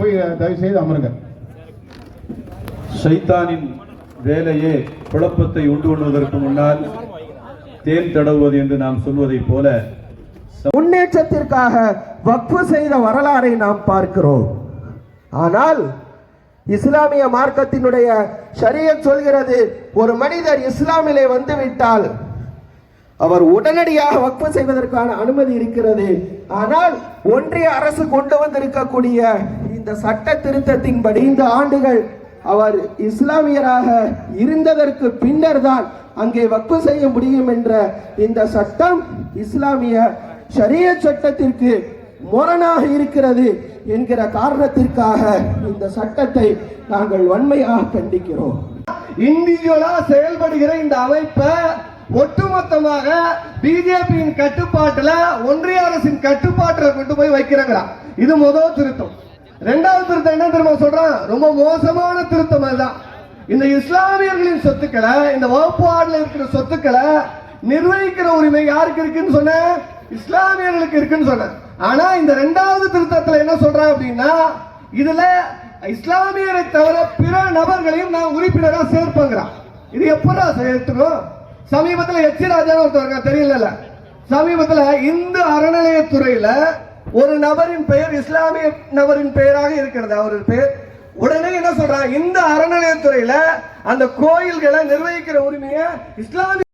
போய் தயவு செய்து அமருங்க. ஷைத்தானின் வேலையே குழப்பத்தை உண்டு பண்ணுவதற்கு முன்னால் தேன் தடவுவது என்று நாம் சொல்வதை போல முன்னேற்றத்திற்காக வக்ஃபு செய்த வரலாறை நாம் பார்க்கிறோம். ஆனால் இஸ்லாமிய மார்க்கத்தினுடைய ஷரியத் சொல்கிறது, ஒரு மனிதர் இஸ்லாமிலே வந்துவிட்டால் அவர் உடனடியாக வக்ஃபு செய்வதற்கான அனுமதி இருக்கிறது. ஆனால் ஒன்றிய அரசு கொண்டு வந்திருக்கக்கூடிய இந்த சட்ட திருத்தத்தின்படி 5 ஆண்டுகள் அவர் இஸ்லாமியராக இருந்ததற்கு பின்னர் தான் அங்கே வக்ஃபு செய்ய முடியும் என்ற இந்த சட்டம் இஸ்லாமிய ஷரியத் சட்டத்திற்கு முரணாக இருக்கிறது என்கிற காரணத்திற்காக இந்த சட்டத்தை நாங்கள் வன்மையாக கண்டிக்கிறோம். இண்டிவிஜுவலா செயல்படுகிற இந்த அமைப்பை ஒட்டுமொத்தமாக பிஜேபியின் கட்டுப்பாட்டுல ஒன்றிய அரசின் கட்டுப்பாட்டுல கொண்டு போய் வைக்கிறாங்களா? இது முதல் திருத்தம். 2வது திருத்தம் என்ன தெரியுமா சொல்றான்? ரொம்ப மோசமான திருத்தம். அதுதான் இந்த இஸ்லாமியர்களின் சொத்துக்களை, இந்த வகுப்பு ஆடுல இருக்கிற சொத்துக்களை நிர்வகிக்கிற உரிமை யாருக்கு இருக்குன்னு சொன்ன? இஸ்லாமியர்களுக்கு இருக்குன்னு சொன்ன. ஆனா இந்த 2வது திருத்தத்துல என்ன சொல்றான் அப்படின்னா, இதுல இஸ்லாமியரை தவிர பிற நபர்களையும் நான் உறுப்பினராக சேர்ப்பேங்கிறான். இது எப்படா சேர்த்துக்கணும்? சமீபத்தில் எச் ராஜான்னு ஒருத்தர் தெரியல, சமீபத்தில் இந்து அறநிலையத்துறையில ஒரு நபரின் பெயர் இஸ்லாமிய நபரின் பெயராக இருக்கிறது. அவரு பெயர் உடனே என்ன சொல்றாங்க, இந்த அறநிலையத்துறையில அந்த கோயில்களை நிர்வகிக்கிற உரிமையை இஸ்லாமிய